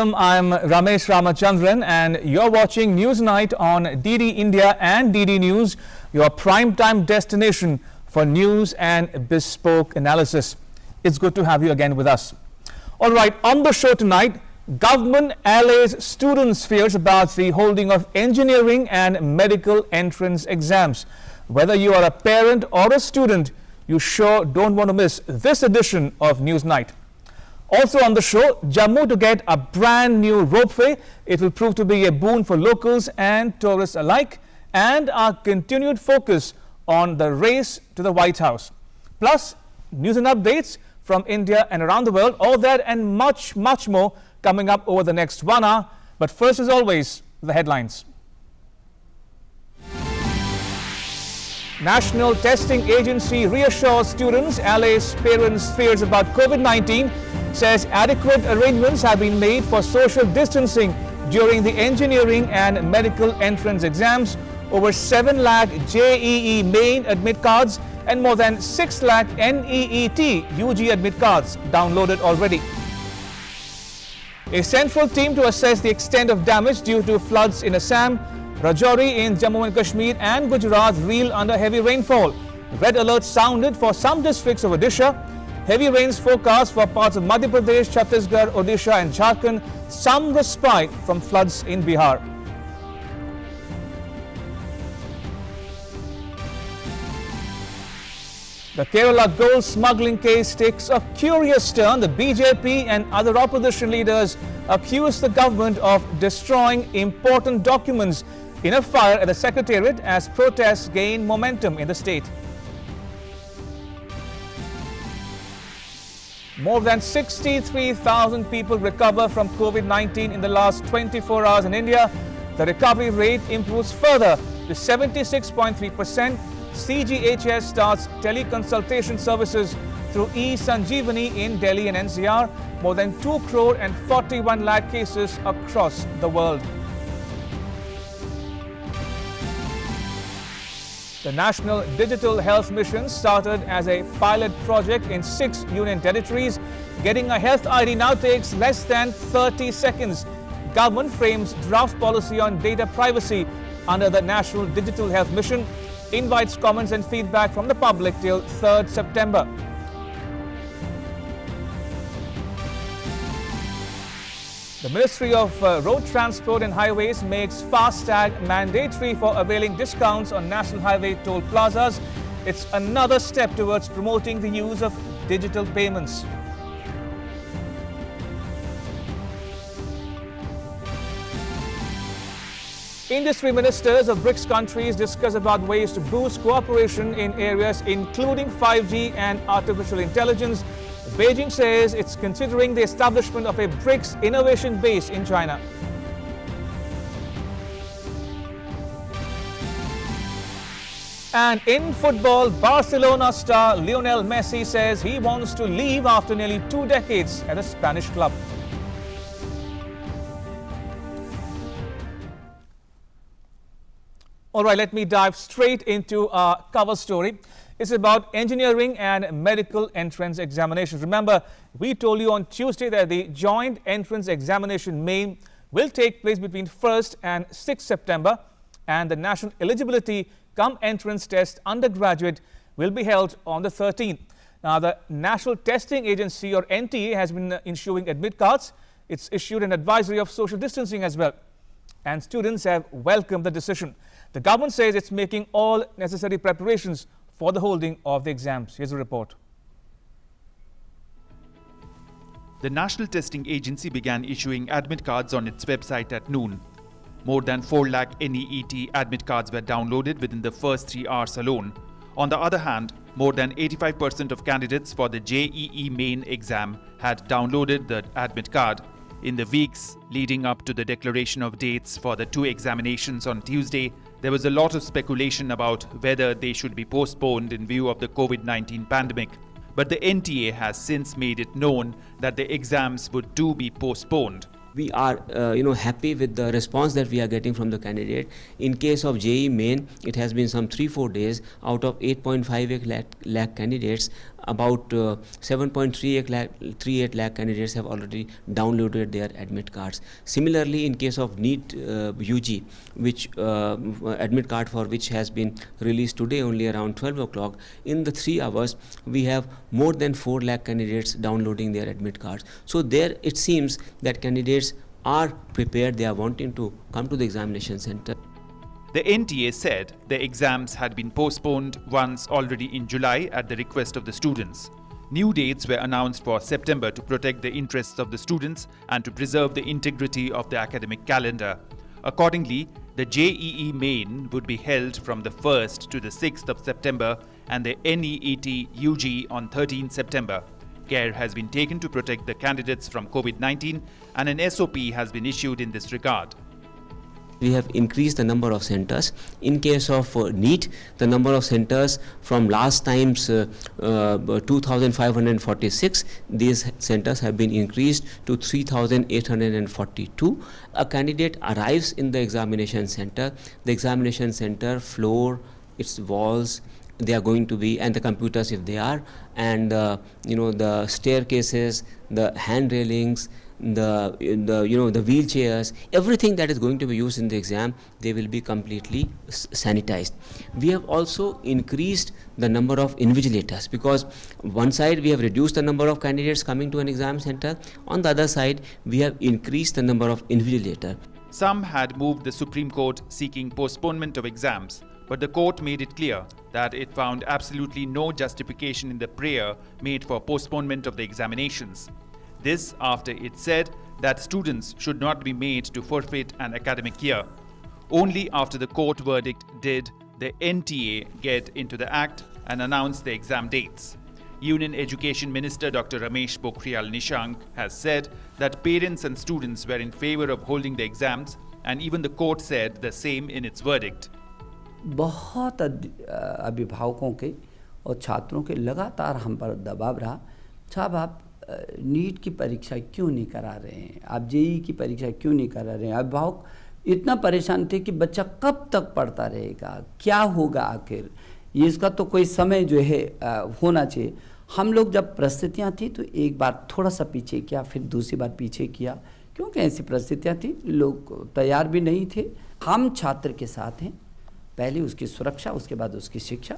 I'm Ramesh Ramachandran and you're watching Newsnight on DD India and DD News, your prime-time destination for news and bespoke analysis. It's good to have you again with us. All right, on the show tonight, government allays students' fears about the holding of engineering and medical entrance exams. Whether you are a parent or a student, you sure don't want to miss this edition of Newsnight. Also on the show, Jammu to get a brand new ropeway. It will prove to be a boon for locals and tourists alike, and our continued focus on the race to the White House. Plus, news and updates from India and around the world, all that and much more coming up over the next 1 hour. But first, as always, the headlines. National Testing Agency reassures students, allays parents' fears about COVID-19, says adequate arrangements have been made for social distancing during the engineering and medical entrance exams. Over 7 lakh JEE main admit cards and more than 6 lakh NEET UG admit cards downloaded already. A central team to assess the extent of damage due to floods in Assam, Rajouri in Jammu and Kashmir and Gujarat reel under heavy rainfall. Red alert sounded for some districts of Odisha. Heavy rains forecast for parts of Madhya Pradesh, Chhattisgarh, Odisha and Jharkhand. Some respite from floods in Bihar. The Kerala gold smuggling case takes a curious turn. The BJP and other opposition leaders accuse the government of destroying important documents in a fire at the Secretariat as protests gain momentum in the state. More than 63,000 people recover from COVID-19 in the last 24 hours in India. The recovery rate improves further to 76.3%. CGHS starts teleconsultation services through eSanjeevani in Delhi and NCR. More than 2 crore and 41 lakh cases across the world. The National Digital Health Mission started as a pilot project in 6 union territories. Getting a health ID now takes less than 30 seconds. Government frames draft policy on data privacy under the National Digital Health Mission. Invites comments and feedback from the public till 3rd September. The Ministry of Road Transport and Highways makes FASTag mandatory for availing discounts on national highway toll plazas. It's another step towards promoting the use of digital payments. Industry ministers of BRICS countries discuss about ways to boost cooperation in areas including 5G and artificial intelligence. Beijing says it's considering the establishment of a BRICS innovation base in China. And in football, Barcelona star Lionel Messi says he wants to leave after nearly 2 decades at a Spanish club. All right, let me dive straight into our cover story. It's about engineering and medical entrance examinations. Remember, we told you on Tuesday that the joint entrance examination main will take place between 1st and 6th September, and the national eligibility cum entrance test undergraduate will be held on the 13th. Now, the National Testing Agency or NTA has been issuing admit cards. It's issued an advisory of social distancing as well, and students have welcomed the decision. The government says it's making all necessary preparations for the holding of the exams. Here's a report. The National Testing Agency began issuing admit cards on its website at noon. More than 4 lakh NEET admit cards were downloaded within the first 3 hours alone. On the other hand, more than 85% of candidates for the JEE main exam had downloaded the admit card. In the weeks leading up to the declaration of dates for the 2 examinations on Tuesday, there was a lot of speculation about whether they should be postponed in view of the COVID-19 pandemic. But the NTA has since made it known that the exams would be postponed. We are happy with the response that we are getting from the candidate. In case of JEE Main, it has been some 3-4 days. Out of 8.58 lakh candidates, about 7.38 lakh candidates have already downloaded their admit cards. Similarly, in case of NEET UG, which admit card for which has been released today only around 12 o'clock, in the 3 hours we have more than 4 lakh candidates downloading their admit cards. So there it seems that candidates are prepared, they are wanting to come to the examination center. The NTA said the exams had been postponed once already in July at the request of the students. New dates were announced for September to protect the interests of the students and to preserve the integrity of the academic calendar. Accordingly, the JEE Main would be held from the 1st to the 6th of September and the NEET UG on 13th September. Care has been taken to protect the candidates from COVID-19 and an SOP has been issued in this regard. We have increased the number of centers. In case of NEET, the number of centers from last time's 2,546, these centers have been increased to 3,842. A candidate arrives in the examination center. The examination center floor, its walls, they are going to be, and the computers if they are, and the staircases, the hand railings, the wheelchairs, everything that is going to be used in the exam, they will be completely sanitized. We have also increased the number of invigilators, because one side we have reduced the number of candidates coming to an exam center, on the other side we have increased the number of invigilators. Some had moved the Supreme Court seeking postponement of exams, but the court made it clear that it found absolutely no justification in the prayer made for postponement of the examinations. This after it said that students should not be made to forfeit an academic year. Only after the court verdict did the NTA get into the act and announce the exam dates. Union Education Minister Dr. Ramesh Pokhriyal Nishank has said that parents and students were in favor of holding the exams, and even the court said the same in its verdict. बहुत अभिभावकों के और छात्रों के लगातार हम पर दबाव रहा, साहब आप नीट की परीक्षा क्यों नहीं करा रहे हैं, आप जेईई की परीक्षा क्यों नहीं करा रहे हैं। अभिभावक इतना परेशान थे कि बच्चा कब तक पढ़ता रहेगा, क्या होगा आखिर, ये इसका तो कोई समय जो है होना चाहिए। हम लोग जब परिस्थितियाँ थी तो एक बार थोड़ा सा पीछे किया, फिर दूसरी बार पीछे किया, क्योंकि ऐसी परिस्थितियाँ थी, लोग तैयार भी नहीं थे। हम छात्र के साथ हैं, पहले उसकी सुरक्षा, उसके बाद उसकी शिक्षा।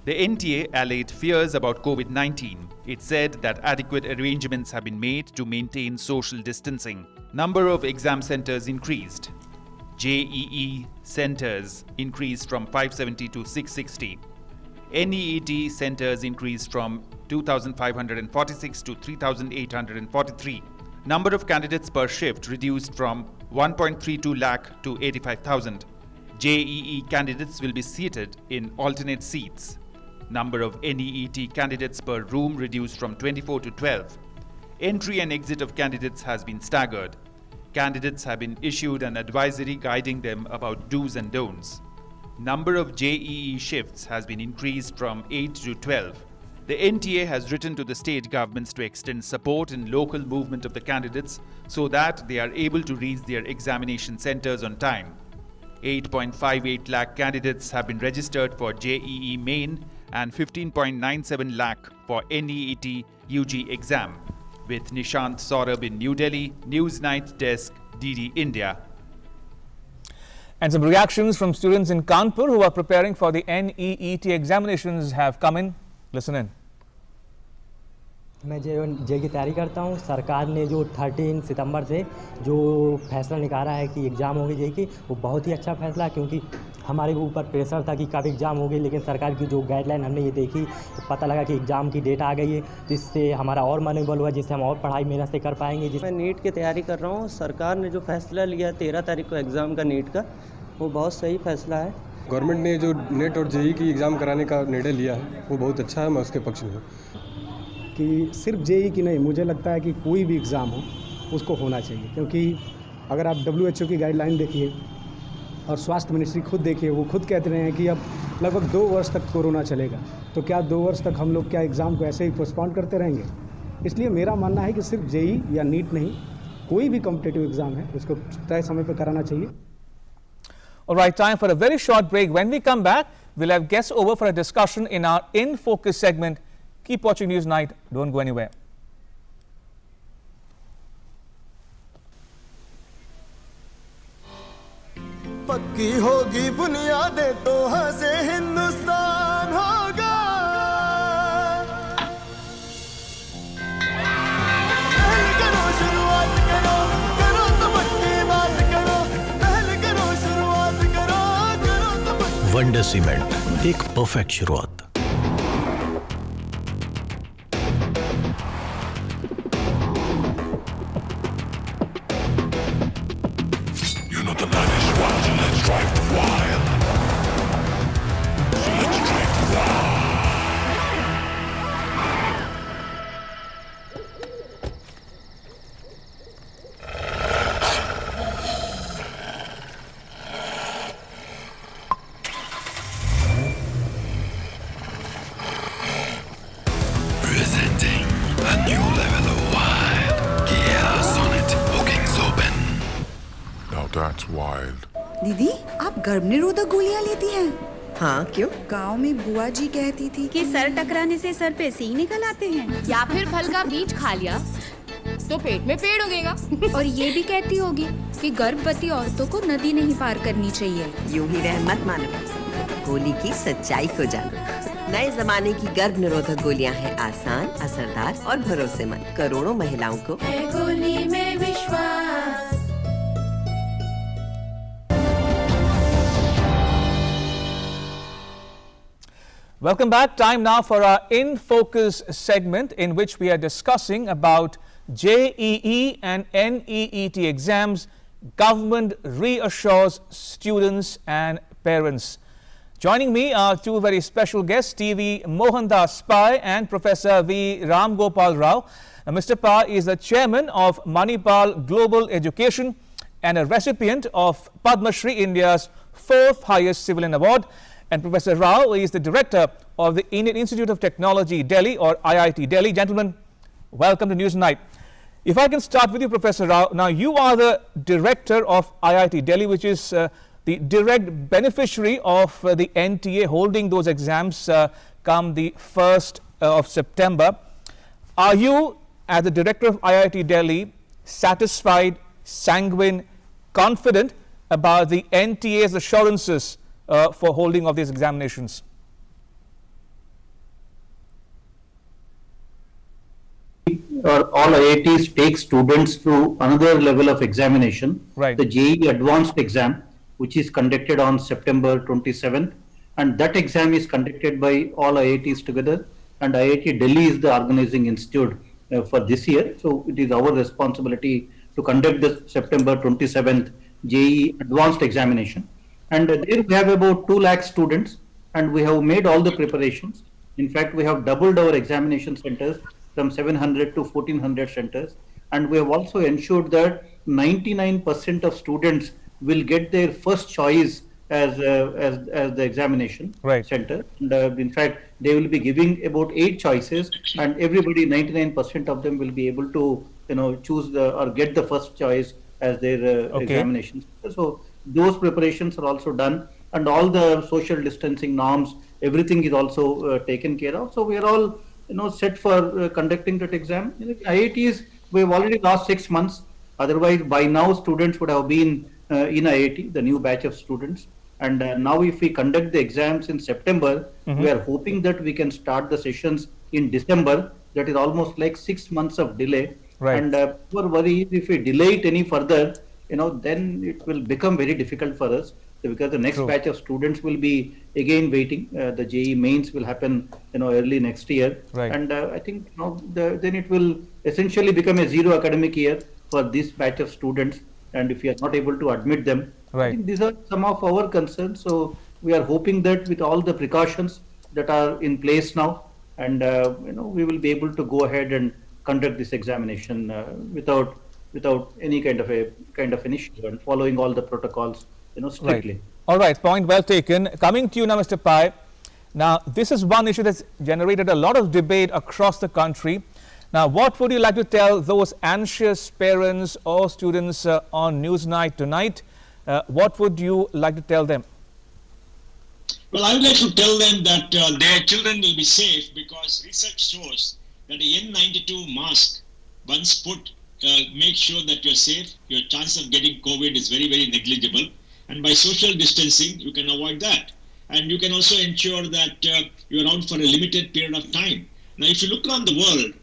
The NTA allayed fears about COVID-19. It said that adequate arrangements have been made to maintain social distancing. Number of exam centers increased. JEE centers increased from 570 to 660. NEET centers increased from 2,546 to 3,843. Number of candidates per shift reduced from 1.32 lakh to 85,000. JEE candidates will be seated in alternate seats. Number of NEET candidates per room reduced from 24 to 12. Entry and exit of candidates has been staggered. Candidates have been issued an advisory guiding them about do's and don'ts. Number of JEE shifts has been increased from 8 to 12. The NTA has written to the state governments to extend support in local movement of the candidates so that they are able to reach their examination centers on time. 8.58 lakh candidates have been registered for JEE Main and 15.97 lakh for NEET UG exam. With Nishant Saurabh in New Delhi, Newsnight Desk, DD India. And some reactions from students in Kanpur who are preparing for the NEET examinations have come in. Listen in. मैं जे की तैयारी करता हूँ। सरकार ने जो 13 सितंबर से जो फैसला निकाला है कि एग्ज़ाम होगी जे की, वो बहुत ही अच्छा फैसला है, क्योंकि हमारे ऊपर प्रेशर था कि कब एग्ज़ाम होगी, लेकिन सरकार की जो गाइडलाइन हमने ये देखी तो पता लगा कि एग्ज़ाम की डेट आ गई है, जिससे हमारा और मनोबल हुआ, जिससे हम और पढ़ाई मेहनत से कर पाएंगे। मैं नीट की तैयारी कर रहा हूँ। सरकार ने जो फैसला लिया 13 तारीख को एग्ज़ाम का नीट का, वो बहुत सही फैसला है। गवर्नमेंट ने जो नेट और जेईई की एग्ज़ाम कराने का निर्णय लिया है वो बहुत अच्छा है, मैं उसके पक्ष में हूँ। कि सिर्फ जेईई की नहीं, मुझे लगता है कि कोई भी एग्ज़ाम हो उसको होना चाहिए, क्योंकि अगर आप WHO की गाइडलाइन देखिए और स्वास्थ्य मिनिस्ट्री खुद देखिए, वो खुद कहते रहे हैं कि अब लगभग 2 वर्ष तक कोरोना चलेगा, तो क्या 2 वर्ष तक हम लोग क्या एग्ज़ाम को ऐसे ही पोस्टपोन करते रहेंगे। इसलिए मेरा मानना है कि सिर्फ जेईई या नीट नहीं, कोई भी कॉम्पिटिटिव एग्ज़ाम है उसको तय समय पर कराना चाहिए। All right, time for a very short break. When we come back, we'll have guests over for a discussion in our In Focus segment. Keep watching News Night. Don't go anywhere. पक्की होगी बुनियादें तो हंसे हिंदुस्तान होगा। पहले करो शुरुआत करो, करो तो पक्की बात करो। पहले करो शुरुआत करो, करो तो पक्की। वंडर सीमेंट, एक परफेक्ट शुरुआत। Presenting a new level of wild. Kia Sonet bookings open. Now that's wild. दीदी, आप गर्भ निरोधक गोलियां लेती हैं? हाँ, क्यों? गांव में बुआ जी कहती थी कि सर टकराने से सर पे सींग निकल आते हैं, या फिर फल का बीज खा लिया तो पेट में पेड़ उगेगा। और ये भी कहती होगी कि गर्भवती औरतों को नदी नहीं पार करनी चाहिए। यूं ही रह मत मानो, गोली की सच्चाई को जानो। नए जमाने की गर्भ निरोधक गोलियां हैं आसान, असरदार और भरोसेमंद। करोड़ों महिलाओं को है गोली में विश्वास। Welcome back. Time now for our In Focus segment, in which we are discussing about JEE and NEET exams. Government reassures students and parents. Joining me are two very special guests, TV Mohandas Pai and Professor V. Ram Gopal Rao. Mr. Pai is the chairman of Manipal Global Education and a recipient of Padma Shri, India's 4th highest civilian award. And Professor Rao is the director of the Indian Institute of Technology, Delhi, or IIT Delhi. Gentlemen, welcome to News Night. If I can start with you, Professor Rao. Now, you are the director of IIT Delhi, which is the direct beneficiary of the NTA holding those exams come the 1st of September. Are you, as the director of IIT Delhi, satisfied, sanguine, confident about the NTA's assurances for holding of these examinations? Or all IITs take students to another level of examination, right. The JEE advanced exam, which is conducted on September 27th, and that exam is conducted by all IITs together, and IIT Delhi is the organizing institute for this year. So it is our responsibility to conduct the September 27th JEE advanced examination. And there we have about 2 lakh students, and we have made all the preparations. In fact, we have doubled our examination centers from 700 to 1400 centers, and we have also ensured that 99% of students will get their first choice as the examination center. And in fact, they will be giving about 8 choices, and everybody, 99% of them, will be able to choose or get the first choice as their examination. So those preparations are also done, and all the social distancing norms, everything is also taken care of. So we are all set for conducting that exam. IITs, we have already lost 6 months. Otherwise, by now students would have been in IIT, the new batch of students. And now if we conduct the exams in September, we are hoping that we can start the sessions in December. That is almost like 6 months of delay. Right. And poor worry, if we delay it any further, then it will become very difficult for us, because the next batch of students will be again waiting. The JEE mains will happen, early next year. Right. And I think then it will essentially become a zero academic year for this batch of students. And if we are not able to admit them, I think these are some of our concerns. So we are hoping that with all the precautions that are in place now, and we will be able to go ahead and conduct this examination without any kind of an issue, and following all the protocols, strictly. Right. All right, point well taken. Coming to you now, Mr. Pai. Now, this is one issue that's generated a lot of debate across the country. Now, what would you like to tell those anxious parents or students on Newsnight tonight? What would you like to tell them? Well, I would like to tell them that their children will be safe, because research shows that the N92 mask, once put, make sure that you're safe. Your chance of getting COVID is very, very negligible. And by social distancing, you can avoid that. And you can also ensure that you're out for a limited period of time. Now, if you look around the world,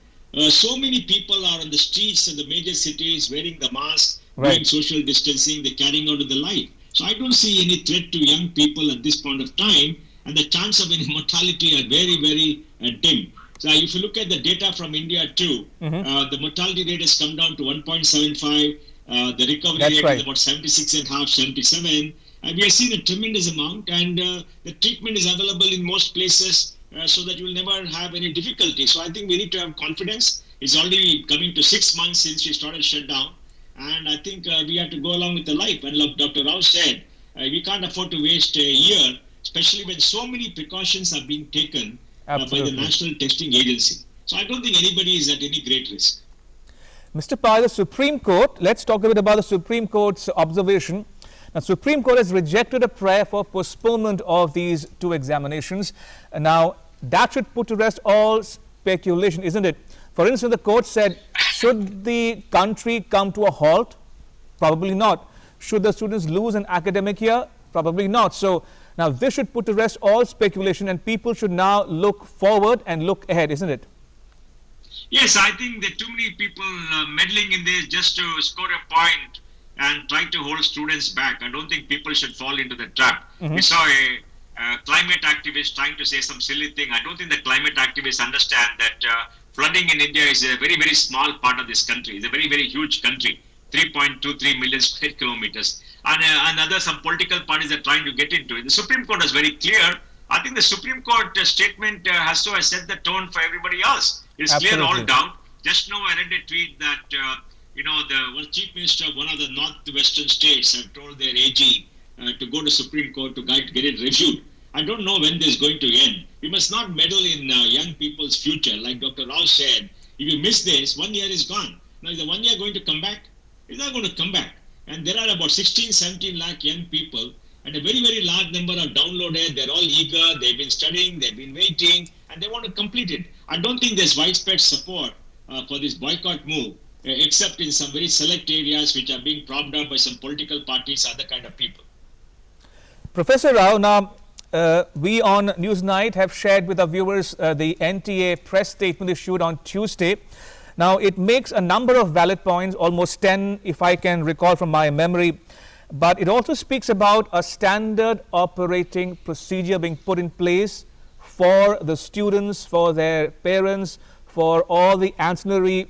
so many people are on the streets of the major cities wearing the mask, doing social distancing, they're carrying out the life. So I don't see any threat to young people at this point of time, and the chance of any mortality are very, very dim. So if you look at the data from India too, the mortality rate has come down to 1.75. The recovery rate is about 76.5, 77. And we have seen a tremendous amount, and the treatment is available in most places, so that you will never have any difficulty. So I think we need to have confidence. It's already coming to 6 months since we started shutdown. And I think we have to go along with the life. And like Dr. Rao said, we can't afford to waste a year, especially when so many precautions are being taken by the National Testing Agency. So I don't think anybody is at any great risk. Mr. Pai, the Supreme Court, let's talk a bit about the Supreme Court's observation. Now, Supreme Court has rejected a prayer for postponement of these two examinations. Now, that should put to rest all speculation, isn't it? For instance, the court said, should the country come to a halt? Probably not. Should the students lose an academic year? Probably not. So now this should put to rest all speculation, and people should now look forward and look ahead, isn't it? Yes, I think there are too many people meddling in this just to score a point and try to hold students back. I don't think people should fall into the trap. We saw a climate activist trying to say some silly thing. I don't think the climate activists understand that flooding in India is a very, very small part of this country. It's a very, very huge country, 3.23 million square kilometers. And some political parties are trying to get into it. The Supreme Court was very clear. I think the Supreme Court statement has set the tone for everybody else. It's clear all down. Just now I read a tweet that, the chief minister of one of the northwestern states have told their AG to go to Supreme Court to get it reviewed. I don't know when this is going to end. We must not meddle in young people's future. Like Dr. Rao said, if you miss this, 1 year is gone. Now, is the 1 year going to come back? It's not going to come back. And there are about 16, 17 lakh young people, and a very, very large number are downloaded. They're all eager. They've been studying. They've been waiting, and they want to complete it. I don't think there's widespread support for this boycott move, except in some very select areas which are being propped up by some political parties, other kind of people. Professor Rao, now we on Newsnight have shared with our viewers the NTA press statement issued on Tuesday. Now, it makes a number of valid points, almost 10 if I can recall from my memory, but it also speaks about a standard operating procedure being put in place for the students, for their parents, for all the ancillary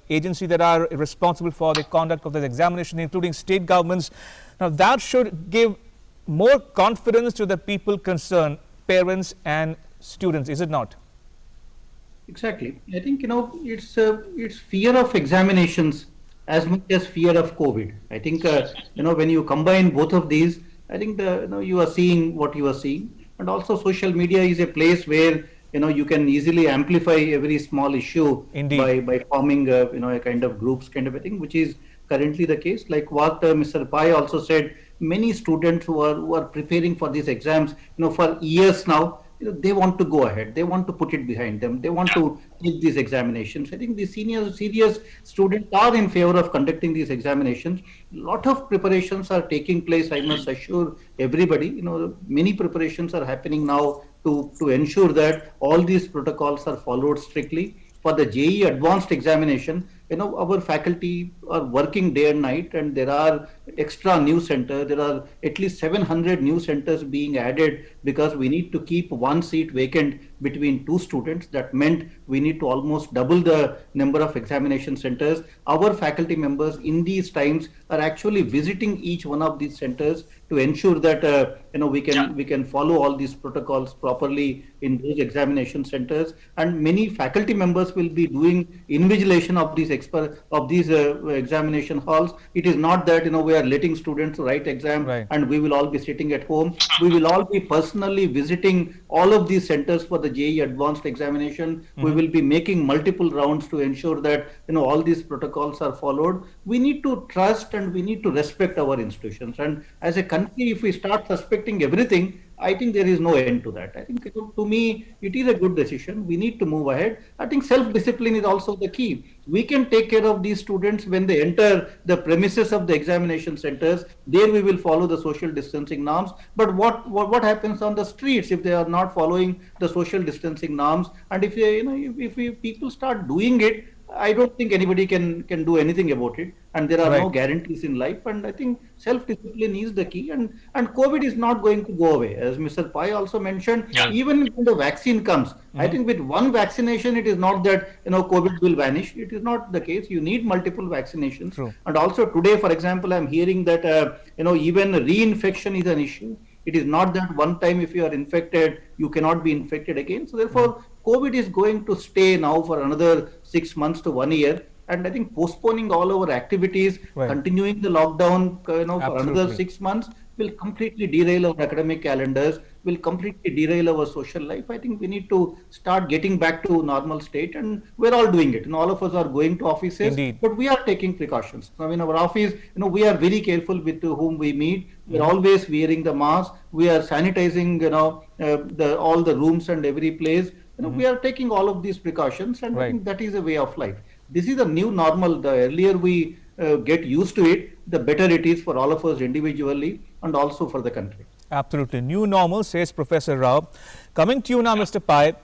agencies that are responsible for the conduct of the examination, including state governments. Now, that should give more confidence to the people concerned, parents and students, is it not? Exactly. I think, it's fear of examinations as much as fear of COVID. I think, when you combine both of these, I think you are seeing what you are seeing. And also social media is a place where, you can easily amplify every small issue by forming, a kind of groups kind of a thing, which is currently the case. Like what Mr. Pai also said, many students who are preparing for these exams, for years now, they want to go ahead. They want to put it behind them. They want to take these examinations. I think the serious students are in favor of conducting these examinations. A lot of preparations are taking place. I must assure everybody, many preparations are happening now to ensure that all these protocols are followed strictly. For the JEE advanced examination, our faculty are working day and night, and there are extra new centers. There are at least 700 new centers being added because we need to keep one seat vacant between two students. That meant we need to almost double the number of examination centers. Our faculty members in these times are actually visiting each one of these centers to ensure that we can follow all these protocols properly in those examination centers. And many faculty members will be doing invigilation of these examination halls. It is not that we are letting students write exam and we will all be sitting at home. We will all be personally visiting all of these centers for the JEE advanced examination. We will be making multiple rounds to ensure that all these protocols are followed. We need to trust and we need to respect our institutions. And as a country, if we start suspecting everything, I think there is no end to that. I think to me, it is a good decision. We need to move ahead. I think self-discipline is also the key. We can take care of these students when they enter the premises of the examination centers. There we will follow the social distancing norms. But what happens on the streets if they are not following the social distancing norms? And if people start doing it, I don't think anybody can do anything about it, and there are no guarantees in life. And I think self-discipline is the key, and COVID is not going to go away. As Mr. Pai also mentioned, even when the vaccine comes, I think with one vaccination, it is not that COVID will vanish. It is not the case. You need multiple vaccinations. True. And also today, for example, I'm hearing that even reinfection is an issue. It is not that one time if you are infected, you cannot be infected again. So therefore, COVID is going to stay now for another 6 months to 1 year. And I think postponing all our activities, continuing the lockdown, for another 6 months will completely derail our academic calendars, will completely derail our social life. I think we need to start getting back to normal state, and we're all doing it. All of us are going to offices, but we are taking precautions. Now in our office, we are very careful with whom we meet. We're always wearing the mask. We are sanitizing, all the rooms and every place. We are taking all of these precautions, and I think that is a way of life. This is a new normal. The earlier we get used to it, the better it is for all of us individually and also for the country. Absolutely. New normal, says Professor Rao. Coming to you now, Mr. Pai.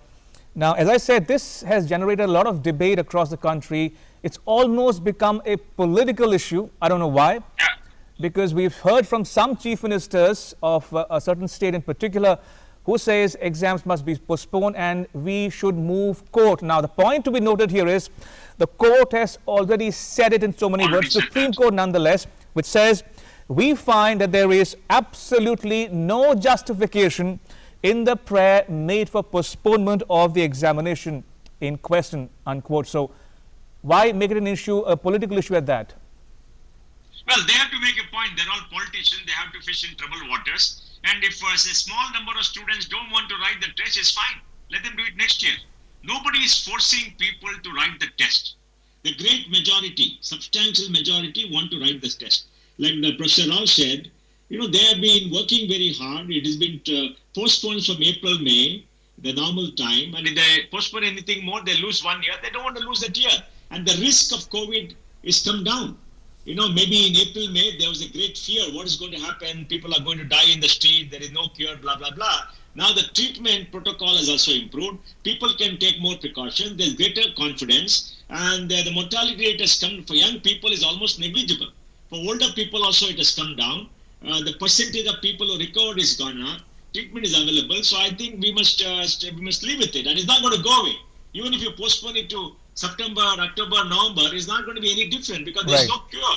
Now, as I said, this has generated a lot of debate across the country. It's almost become a political issue. I don't know why. Because we've heard from some chief ministers of a certain state in particular who says exams must be postponed and we should move court. Now, the point to be noted here is the court has already said it in so many words, Supreme Court nonetheless, which says we find that there is absolutely no justification in the prayer made for postponement of the examination in question, unquote. So why make it an issue, a political issue at that? Well, they have to make a point. They're all politicians. They have to fish in troubled waters. And if a small number of students don't want to write the test, it's fine. Let them do it next year. Nobody is forcing people to write the test. The great majority, substantial majority, want to write this test. Like the Professor Rao said, they have been working very hard. It has been postponed from April, May, the normal time. And if they postpone anything more, they lose 1 year. They don't want to lose that year. And the risk of COVID is come down. Maybe in April, May, there was a great fear. What is going to happen? People are going to die in the street. There is no cure, blah, blah, blah. Now the treatment protocol has also improved. People can take more precautions. There's greater confidence. And the mortality rate has come for young people is almost negligible. For older people also it has come down. The percentage of people who recovered is gone up. Treatment is available. So I think we must live with it. And it's not going to go away. Even if you postpone it to September, October, November, it's not going to be any different because there's no cure.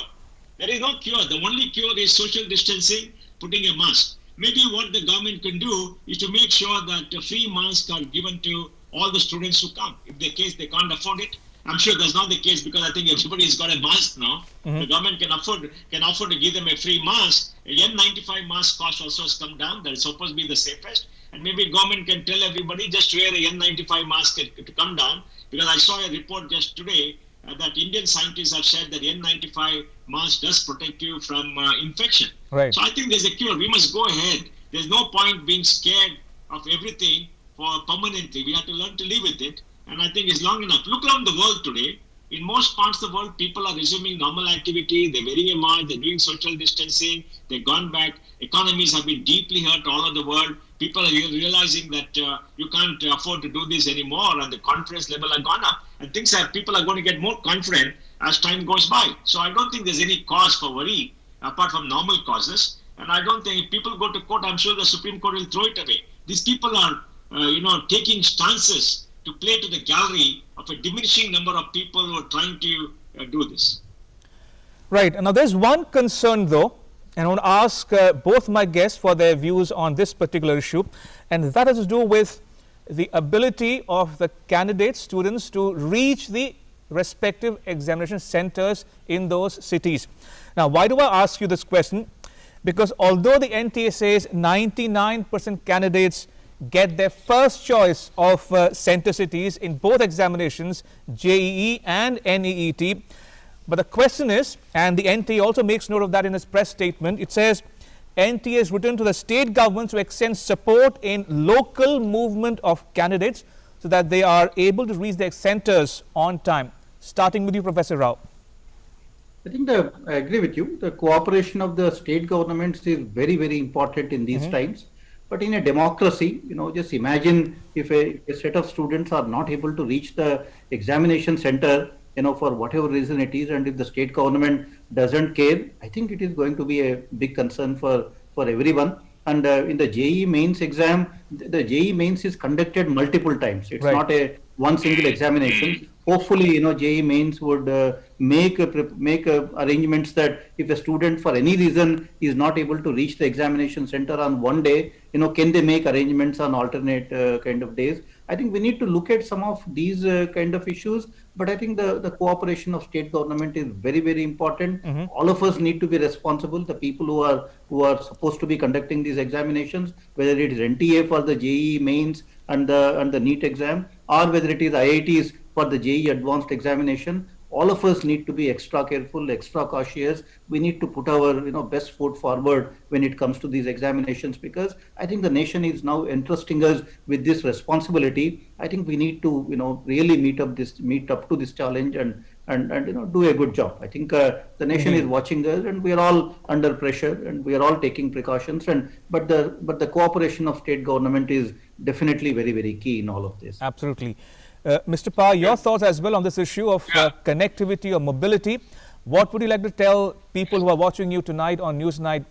There is no cure. The only cure is social distancing, putting a mask. Maybe what the government can do is to make sure that free masks are given to all the students who come. If the case they can't afford it, I'm sure that's not the case because I think everybody's got a mask now. The government can afford to give them a free mask. A N95 mask cost also has come down. That is supposed to be the safest. And maybe government can tell everybody just wear a N95 mask to come down. Because I saw a report just today that Indian scientists have said that N95 mask does protect you from infection. Right. So I think there's a cure. We must go ahead. There's no point being scared of everything for permanently. We have to learn to live with it. And I think it's long enough. Look around the world today. In most parts of the world, people are resuming normal activity. They're wearing a mask. They're doing social distancing. They've gone back. Economies have been deeply hurt all over the world. People are realizing that you can't afford to do this anymore, and the confidence level has gone up. And people are going to get more confident as time goes by. So I don't think there's any cause for worry apart from normal causes. And I don't think if people go to court, I'm sure the Supreme Court will throw it away. These people are, taking stances to play to the gallery of a diminishing number of people who are trying to do this. Right. And now there's one concern though, and I want to ask both my guests for their views on this particular issue, and that has to do with the ability of the candidate students to reach the respective examination centers in those cities. Now, why do I ask you this question? Because although the NTA says 99% candidates get their first choice of center cities in both examinations, JEE and NEET, but the question is, and the NTA also makes note of that in its press statement, it says NTA has written to the state governments to extend support in local movement of candidates so that they are able to reach their centers on time. Starting with you, Professor Rao. I think I agree with you. The cooperation of the state governments is very, very important in these times. But in a democracy, just imagine if a set of students are not able to reach the examination center, for whatever reason it is, and if the state government doesn't care, I think it is going to be a big concern for everyone. And in the JEE mains exam, the JEE mains is conducted multiple times. It's not a one single examination. Hopefully, JEE mains would make arrangements that if a student for any reason is not able to reach the examination center on one day, can they make arrangements on alternate kind of days? I think we need to look at some of these kind of issues, but I think the cooperation of state government is very, very important. All of us need to be responsible. The people who are supposed to be conducting these examinations, whether it is NTA for the JEE mains and the NEET exam, or whether it is IITs for the JEE advanced examination, all of us need to be extra careful, extra cautious. We need to put our best foot forward when it comes to these examinations, because I think the nation is now entrusting us with this responsibility. I think we need to really meet up to this challenge and do a good job. I think the nation is watching us, and we are all under pressure, and we are all taking precautions. But the cooperation of state government is definitely very, very key in all of this. Absolutely. Mr. Pa, your thoughts as well on this issue of connectivity or mobility. What would you like to tell people who are watching you tonight on Newsnight?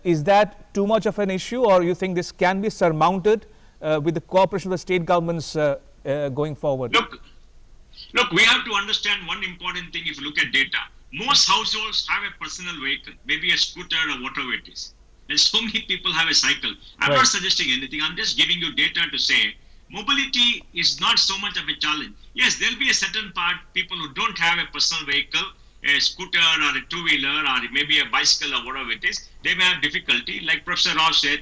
Is that too much of an issue, or you think this can be surmounted with the cooperation of the state governments going forward? Look, we have to understand one important thing. If you look at data, most households have a personal vehicle, maybe a scooter or whatever it is. And so many people have a cycle. I'm not suggesting anything. I'm just giving you data to say mobility is not so much of a challenge. Yes, there'll be a certain part, people who don't have a personal vehicle, a scooter or a two-wheeler or maybe a bicycle or whatever it is, they may have difficulty. Like Professor Rao said,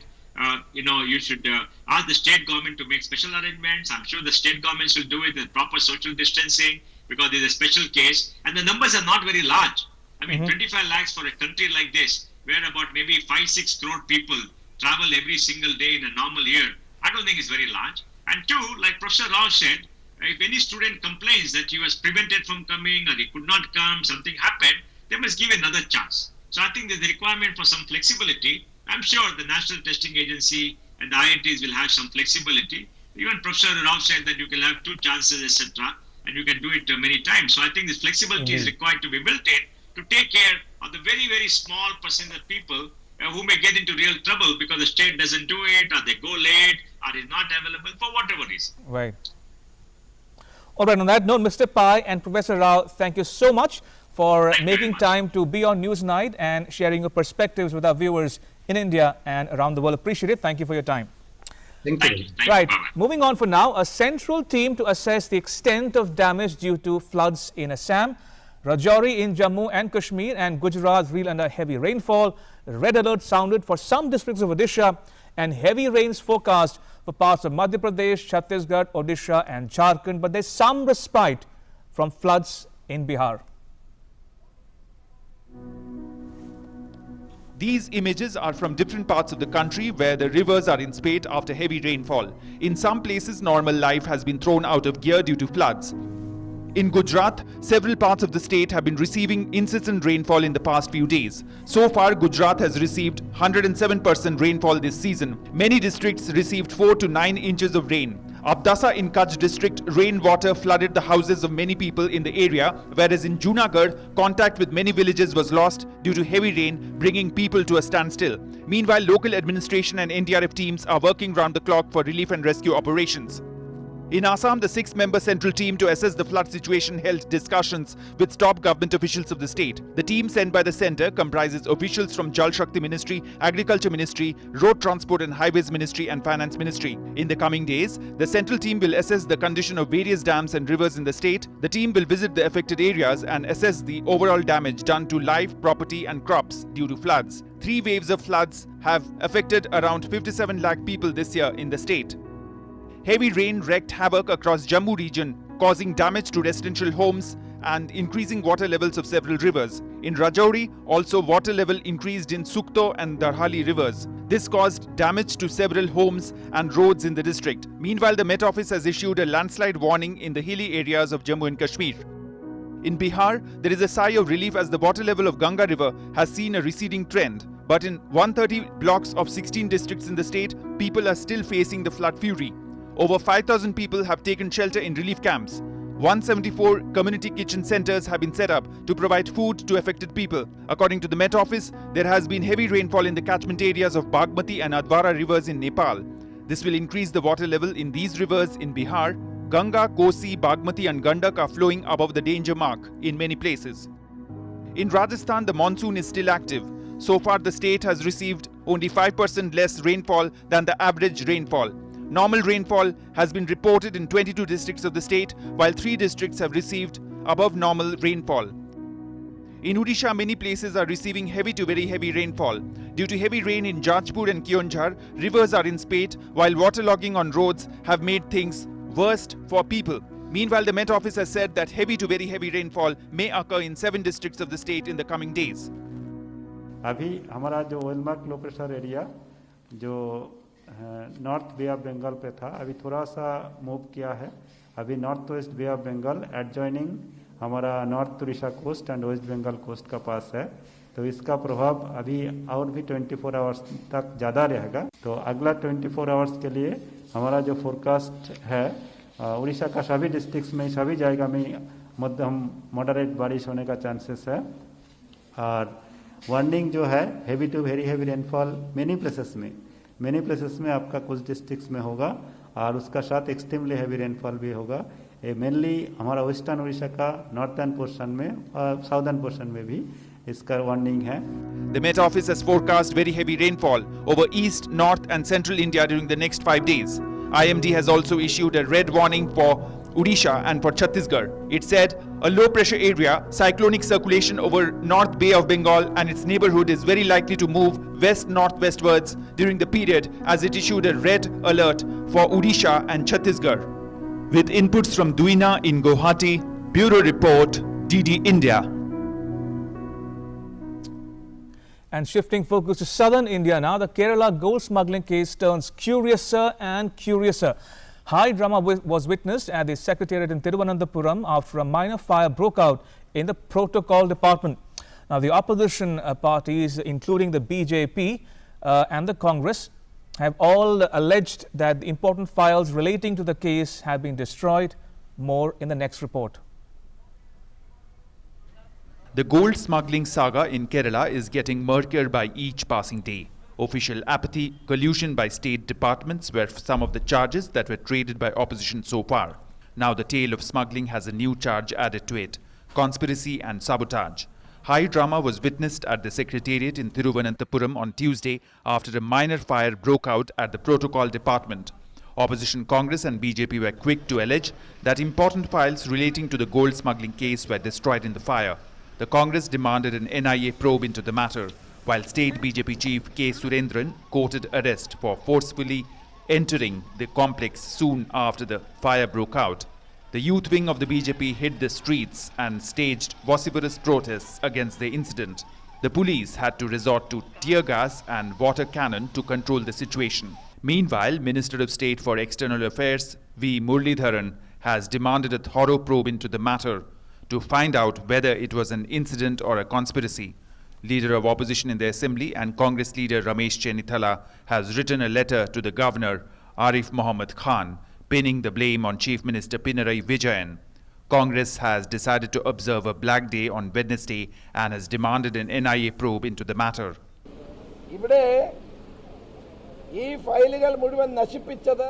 you should ask the state government to make special arrangements. I'm sure the state governments will do it with proper social distancing, because there's a special case. And the numbers are not very large. I mean, 25 lakhs for a country like this, where about maybe 5-6 crore people travel every single day in a normal year, I don't think it's very large. And two, like Professor Rao said, if any student complains that he was prevented from coming or he could not come, something happened, they must give another chance. So I think there's a requirement for some flexibility. I'm sure the National Testing Agency and the IITs will have some flexibility. Even Professor Rao said that you can have 2 chances, etc., and you can do it many times. So I think this flexibility is required to be built in to take care of the very, very small percent of people who may get into real trouble because the state doesn't do it, or they go late, or is not available for whatever reason. Right. All right, on that note, Mr. Pai and Professor Rao, thank you so much for making time to be on Newsnight and sharing your perspectives with our viewers in India and around the world. Appreciate it. Thank you for your time. Thank you. Right. Moving on for now, a central team to assess the extent of damage due to floods in Assam. Rajouri in Jammu and Kashmir and Gujarat reel under heavy rainfall. Red alert sounded for some districts of Odisha, and heavy rains forecast for parts of Madhya Pradesh, Chhattisgarh, Odisha and Jharkhand. But there's some respite from floods in Bihar. These images are from different parts of the country where the rivers are in spate after heavy rainfall. In some places, normal life has been thrown out of gear due to floods. In Gujarat, several parts of the state have been receiving incessant rainfall in the past few days. So far, Gujarat has received 107% rainfall this season. Many districts received 4 to 9 inches of rain. Abdasa in Kutch district, rainwater flooded the houses of many people in the area, whereas in Junagadh, contact with many villages was lost due to heavy rain, bringing people to a standstill. Meanwhile, local administration and NDRF teams are working round the clock for relief and rescue operations. In Assam, the 6-member central team to assess the flood situation held discussions with top government officials of the state. The team sent by the centre comprises officials from Jal Shakti Ministry, Agriculture Ministry, Road Transport and Highways Ministry and Finance Ministry. In the coming days, the central team will assess the condition of various dams and rivers in the state. The team will visit the affected areas and assess the overall damage done to life, property and crops due to floods. 3 waves of floods have affected around 57 lakh people this year in the state. Heavy rain wreaked havoc across Jammu region, causing damage to residential homes and increasing water levels of several rivers. In Rajouri, also water level increased in Sukto and Darhali rivers. This caused damage to several homes and roads in the district. Meanwhile, the Met Office has issued a landslide warning in the hilly areas of Jammu and Kashmir. In Bihar, there is a sigh of relief as the water level of Ganga River has seen a receding trend. But in 130 blocks of 16 districts in the state, people are still facing the flood fury. Over 5,000 people have taken shelter in relief camps. 174 community kitchen centers have been set up to provide food to affected people. According to the Met Office, there has been heavy rainfall in the catchment areas of Bagmati and Adwara rivers in Nepal. This will increase the water level in these rivers in Bihar. Ganga, Kosi, Bagmati and Gandak are flowing above the danger mark in many places. In Rajasthan, the monsoon is still active. So far, the state has received only 5% less rainfall than the average rainfall. Normal rainfall has been reported in 22 districts of the state, while 3 districts have received above normal rainfall. In Odisha, many places are receiving heavy to very heavy rainfall. Due to heavy rain in Jajpur and Keonjhar, rivers are in spate, while waterlogging on roads have made things worse for people. Meanwhile, the Met Office has said that heavy to very heavy rainfall may occur in 7 districts of the state in the coming days. अभी हमारा जो well marked low pressure area जो north bay of Bengal पे था, अभी थोड़ा सा move किया है. अभी north west bay of Bengal adjoining हमारा north Orissa coast and west Bengal coast का पास है. तो इसका प्रभाव अभी और भी 24 आवर्स तक ज़्यादा रहेगा. तो अगला 24 आवर्स के लिए हमारा जो फोरकास्ट है, उड़ीसा का सभी डिस्ट्रिक्ट्स में सभी जगह में मध्यम मॉडरेट बारिश होने का चांसेस है. और वार्निंग जो है heavy to very heavy rainfall many places में आपका कुछ डिस्ट्रिक्ट्स में होगा और उसका साथ एक्सट्रीमली हेवी रेनफॉल भी होगा. ये मेनली हमारा वेस्टर्न उड़ीसा का नॉर्थर्न पोर्शन में और साउदर्न पोर्शन में भी इसका वार्निंग है. The Met Office has forecast very heavy rainfall over east, north and central India during the next 5 days. IMD has also issued a red warning for Odisha and for Chhattisgarh. It said a low pressure area, cyclonic circulation over North Bay of Bengal and its neighborhood is very likely to move west-northwestwards during the period, as it issued a red alert for Odisha and Chhattisgarh. With inputs from Duina in Guwahati, Bureau Report, DD India. And shifting focus to southern India now, the Kerala gold smuggling case turns curiouser and curiouser. High drama was witnessed at the Secretariat in Thiruvananthapuram after a minor fire broke out in the protocol department. Now, the opposition parties, including the BJP and the Congress, have all alleged that the important files relating to the case have been destroyed. More in the next report. The gold smuggling saga in Kerala is getting murkier by each passing day. Official apathy, collusion by state departments were some of the charges that were traded by opposition so far. Now the tale of smuggling has a new charge added to it: conspiracy and sabotage. High drama was witnessed at the Secretariat in Thiruvananthapuram on Tuesday after a minor fire broke out at the protocol department. Opposition Congress and BJP were quick to allege that important files relating to the gold smuggling case were destroyed in the fire. The Congress demanded an NIA probe into the matter, while State BJP Chief K. Surendran courted arrest for forcefully entering the complex soon after the fire broke out. The youth wing of the BJP hit the streets and staged vociferous protests against the incident. The police had to resort to tear gas and water cannon to control the situation. Meanwhile, Minister of State for External Affairs V. Muralidharan has demanded a thorough probe into the matter to find out whether it was an incident or a conspiracy. Leader of opposition in the assembly and Congress leader Ramesh Chennithala has written a letter to the governor Arif Mohammad Khan, pinning the blame on Chief Minister Pinarayi Vijayan. Congress has decided to observe a black day on Wednesday and has demanded an NIA probe into the matter. ഇവിടെ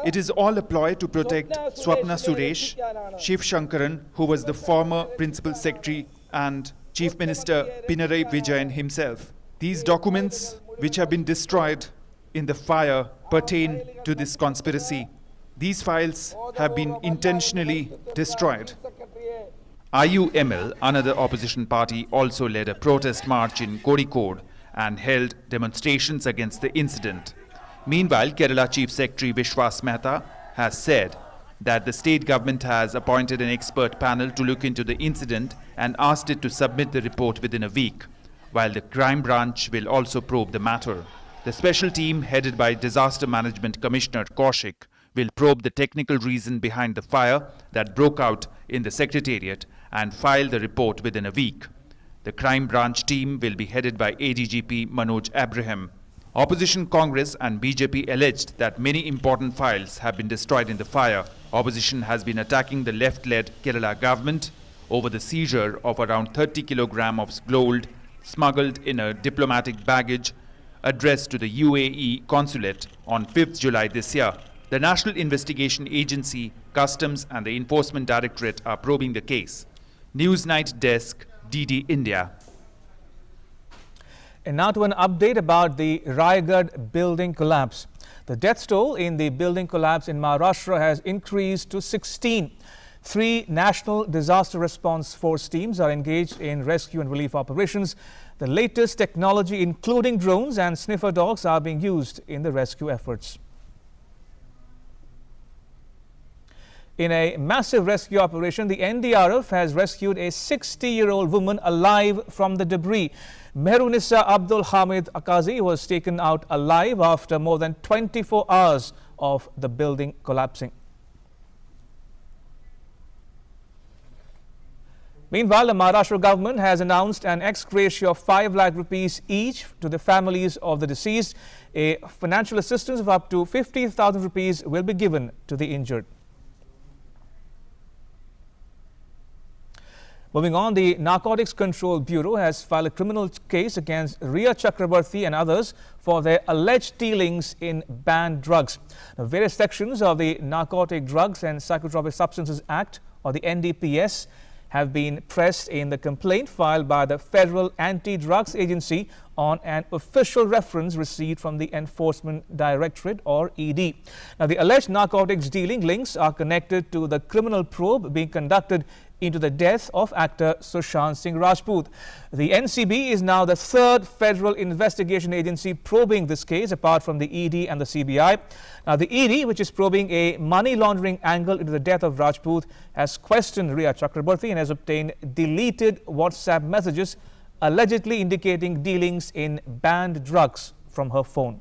It is all a ploy to protect Swapna Suresh, Shiv Shankaran, who was the former Principal Secretary, and Chief Minister Pinarayi Vijayan himself. These documents, which have been destroyed in the fire, pertain to this conspiracy. These files have been intentionally destroyed. IUML, another opposition party, also led a protest march in Kozhikode and held demonstrations against the incident. Meanwhile, Kerala Chief Secretary Vishwas Mehta has said that the state government has appointed an expert panel to look into the incident and asked it to submit the report within a week, while the crime branch will also probe the matter. The special team, headed by Disaster Management Commissioner Kaushik, will probe the technical reason behind the fire that broke out in the Secretariat and file the report within a week. The crime branch team will be headed by ADGP Manoj Abraham. Opposition Congress and BJP alleged that many important files have been destroyed in the fire. Opposition has been attacking the left-led Kerala government over the seizure of around 30 kilograms of gold smuggled in a diplomatic baggage addressed to the UAE consulate on 5th July this year. The National Investigation Agency, Customs and the Enforcement Directorate are probing the case. Newsnight Desk, DD India. And now to an update about the Raigad building collapse. The death toll in the building collapse in Maharashtra has increased to 16. 3 National Disaster Response Force teams are engaged in rescue and relief operations. The latest technology, including drones and sniffer dogs, are being used in the rescue efforts. In a massive rescue operation, the NDRF has rescued a 60-year-old woman alive from the debris. Mehrunissa Abdul Hamid Akazi was taken out alive after more than 24 hours of the building collapsing. Meanwhile, the Maharashtra government has announced an ex-gratia of 5 lakh rupees each to the families of the deceased. A financial assistance of up to 50,000 rupees will be given to the injured. Moving on, the Narcotics Control Bureau has filed a criminal case against Riya Chakrabarti and others for their alleged dealings in banned drugs. Now, various sections of the Narcotic Drugs and Psychotropic Substances Act, or the NDPS, have been pressed in the complaint filed by the Federal Anti-Drugs Agency on an official reference received from the Enforcement Directorate, or ED. Now, the alleged narcotics dealing links are connected to the criminal probe being conducted into the death of actor Sushant Singh Rajput. The NCB is now the 3rd federal investigation agency probing this case, apart from the ED and the CBI. Now, the ED, which is probing a money laundering angle into the death of Rajput, has questioned Riya Chakrabarti and has obtained deleted WhatsApp messages allegedly indicating dealings in banned drugs from her phone.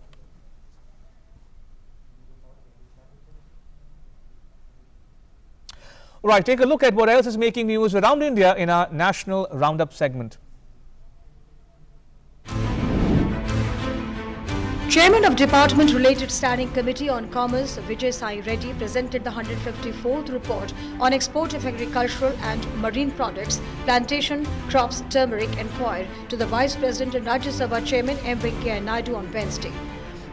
All right, take a look at what else is making news around India in our National Roundup segment. Chairman of Department Related Standing Committee on Commerce, Vijay Sai Reddy, presented the 154th report on export of agricultural and marine products, plantation, crops, turmeric and coir to the Vice President and Rajya Sabha Chairman M. Venkaiah Naidu on Wednesday.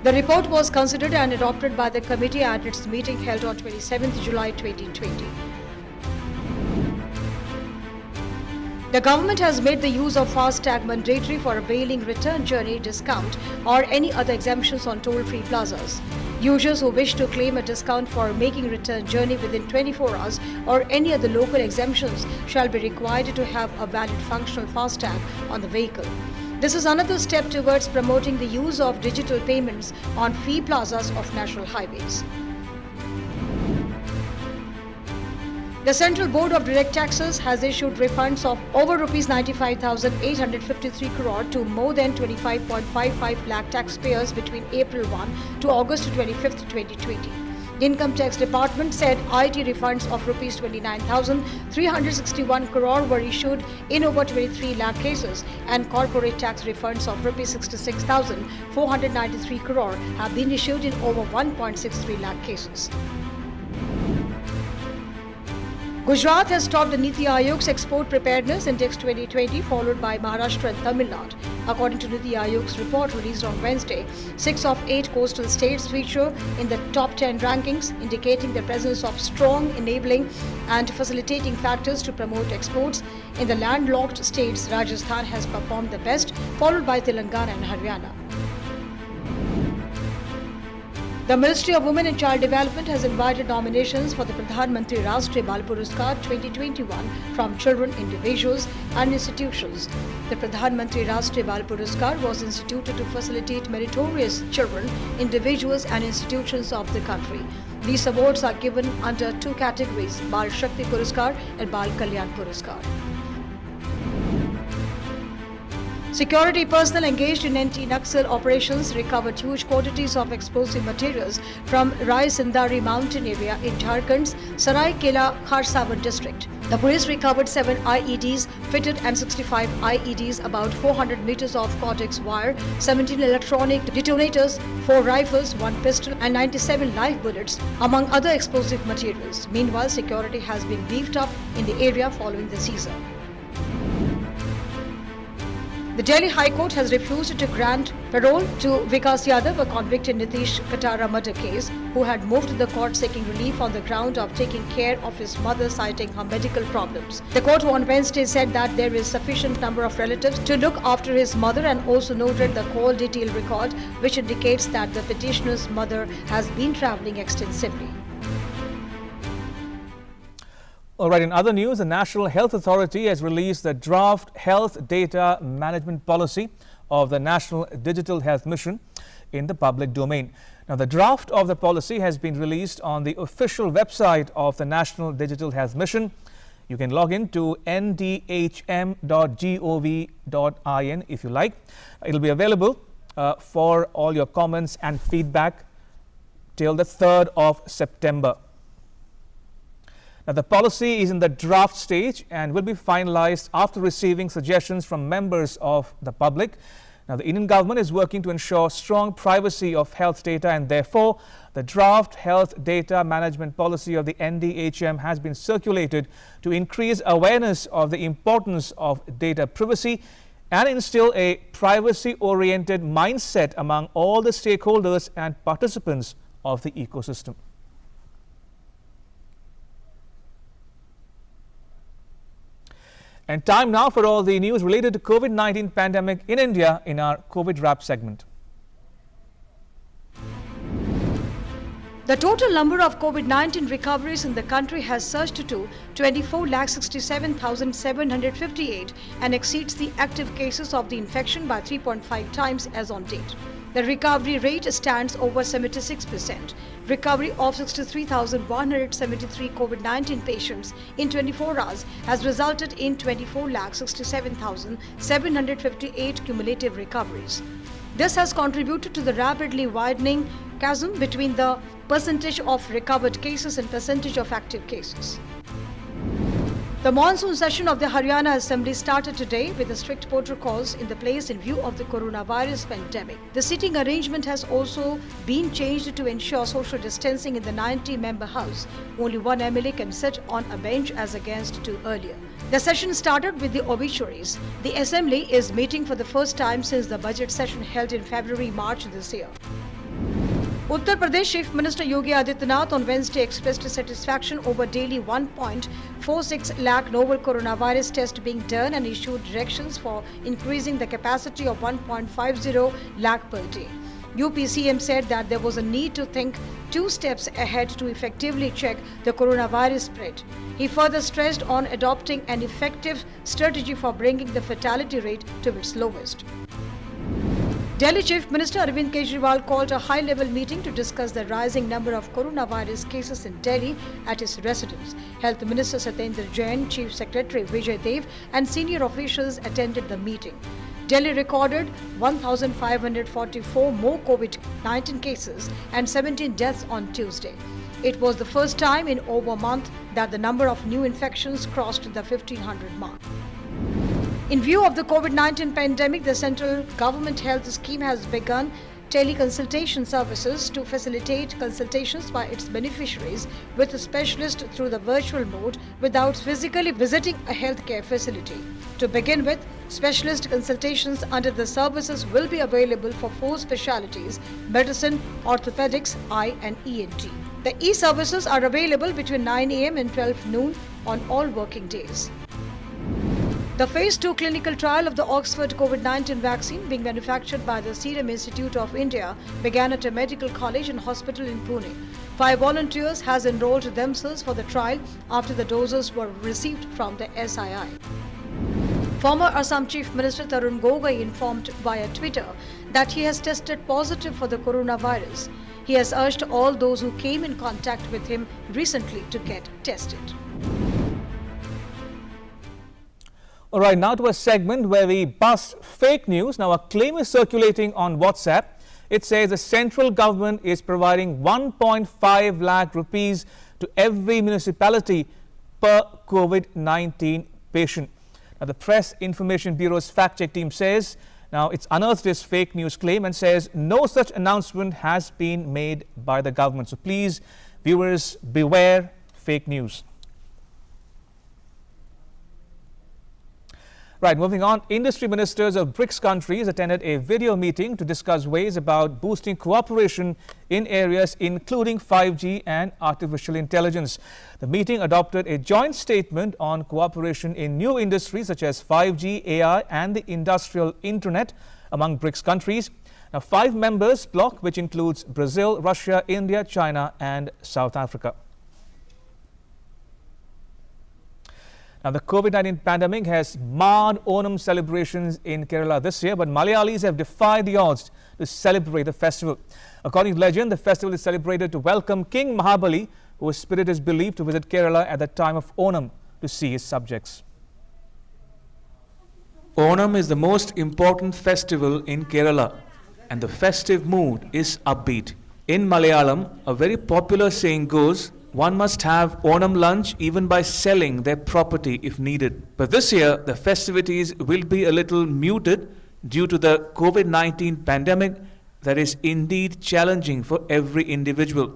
The report was considered and adopted by the committee at its meeting held on 27th July 2020. The government has made the use of FASTag mandatory for availing return journey discount or any other exemptions on toll-free plazas. Users who wish to claim a discount for making return journey within 24 hours or any other local exemptions shall be required to have a valid functional FASTag on the vehicle. This is another step towards promoting the use of digital payments on fee plazas of national highways. The Central Board of Direct Taxes has issued refunds of over Rs 95,853 crore to more than 25.55 lakh taxpayers between April 1 to August 25, 2020. The Income Tax Department said IT refunds of Rs 29,361 crore were issued in over 23 lakh cases, and corporate tax refunds of Rs 66,493 crore have been issued in over 1.63 lakh cases. Gujarat has topped the Niti Aayog's Export Preparedness Index 2020, followed by Maharashtra and Tamil Nadu. According to Niti Aayog's report released on Wednesday, 6 of 8 coastal states feature in the top 10 rankings, indicating the presence of strong enabling and facilitating factors to promote exports. In the landlocked states, Rajasthan has performed the best, followed by Telangana and Haryana. The Ministry of Women and Child Development has invited nominations for the Pradhan Mantri Rashtriya Bal Puraskar 2021 from children, individuals and institutions. The Pradhan Mantri Rashtriya Bal Puraskar was instituted to facilitate meritorious children, individuals and institutions of the country. These awards are given under 2 categories, Bal Shakti Puraskar and Bal Kalyan Puraskar. Security personnel engaged in anti-Naxal operations recovered huge quantities of explosive materials from Rai Sindari mountain area in Jharkhand's Saraikela Kharsavan district. The police recovered 7 IEDs fitted and 65 IEDs, about 400 meters of cortex wire, 17 electronic detonators, 4 rifles, 1 pistol and 97 live bullets, among other explosive materials. Meanwhile, security has been beefed up in the area following the seizure. The Delhi High Court has refused to grant parole to Vikas Yadav, a convicted Nitish Katara murder case, who had moved to the court seeking relief on the ground of taking care of his mother, citing her medical problems. The court on Wednesday said that there is sufficient number of relatives to look after his mother and also noted the call detail record, which indicates that the petitioner's mother has been travelling extensively. All right, in other news, the National Health Authority has released the draft health data management policy of the National Digital Health Mission in the public domain. Now, the draft of the policy has been released on the official website of the National Digital Health Mission. You can log in to ndhm.gov.in if you like. It will be available for all your comments and feedback till the 3rd of September. Now, the policy is in the draft stage and will be finalized after receiving suggestions from members of the public. Now, the Indian government is working to ensure strong privacy of health data, and therefore the draft health data management policy of the NDHM has been circulated to increase awareness of the importance of data privacy and instill a privacy-oriented mindset among all the stakeholders and participants of the ecosystem. And time now for all the news related to COVID-19 pandemic in India in our COVID Wrap segment. The total number of COVID-19 recoveries in the country has surged to 24,67,758 and exceeds the active cases of the infection by 3.5 times as on date. The recovery rate stands over 76%. Recovery of 63,173 COVID-19 patients in 24 hours has resulted in 24,67,758 cumulative recoveries. This has contributed to the rapidly widening chasm between the percentage of recovered cases and percentage of active cases. The monsoon session of the Haryana Assembly started today with the strict protocols in the place in view of the coronavirus pandemic. The seating arrangement has also been changed to ensure social distancing in the 90-member house. Only one MLA can sit on a bench as against 2 earlier. The session started with the obituaries. The Assembly is meeting for the first time since the budget session held in February-March this year. Uttar Pradesh Chief Minister Yogi Adityanath on Wednesday expressed satisfaction over daily 1.46 lakh novel coronavirus tests being done and issued directions for increasing the capacity of 1.50 lakh per day. UPCM said that there was a need to think 2 steps ahead to effectively check the coronavirus spread. He further stressed on adopting an effective strategy for bringing the fatality rate to its lowest. Delhi Chief Minister Arvind Kejriwal called a high-level meeting to discuss the rising number of coronavirus cases in Delhi at his residence. Health Minister Satyendra Jain, Chief Secretary Vijay Dev and senior officials attended the meeting. Delhi recorded 1,544 more COVID-19 cases and 17 deaths on Tuesday. It was the first time in over a month that the number of new infections crossed the 1,500 mark. In view of the COVID-19 pandemic, the central government health scheme has begun teleconsultation services to facilitate consultations by its beneficiaries with a specialist through the virtual mode without physically visiting a healthcare facility. To begin with, specialist consultations under the services will be available for 4 specialities: medicine, orthopedics, eye and ENT. The e-services are available between 9 a.m. and 12 noon on all working days. The Phase 2 clinical trial of the Oxford COVID-19 vaccine being manufactured by the Serum Institute of India began at a medical college and hospital in Pune. 5 volunteers has enrolled themselves for the trial after the doses were received from the SII. Former Assam Chief Minister Tarun Gogoi informed via Twitter that he has tested positive for the coronavirus. He has urged all those who came in contact with him recently to get tested. All right, now to a segment where we bust fake news. Now, a claim is circulating on WhatsApp. It says the central government is providing 1.5 lakh rupees to every municipality per COVID-19 patient. Now, the Press Information Bureau's fact-check team says, now it's unearthed this fake news claim and says no such announcement has been made by the government. So please, viewers, beware fake news. Right, moving on, industry ministers of BRICS countries attended a video meeting to discuss ways about boosting cooperation in areas including 5G and artificial intelligence. The meeting adopted a joint statement on cooperation in new industries such as 5G, AI and the industrial internet among BRICS countries. Now, 5 members bloc, which includes Brazil, Russia, India, China and South Africa. Now, the COVID-19 pandemic has marred Onam celebrations in Kerala this year, but Malayalis have defied the odds to celebrate the festival. According to legend, the festival is celebrated to welcome King Mahabali, whose spirit is believed to visit Kerala at the time of Onam to see his subjects. Onam is the most important festival in Kerala, and the festive mood is upbeat. In Malayalam, a very popular saying goes, one must have Onam lunch even by selling their property if needed. But this year, the festivities will be a little muted due to the COVID-19 pandemic that is indeed challenging for every individual.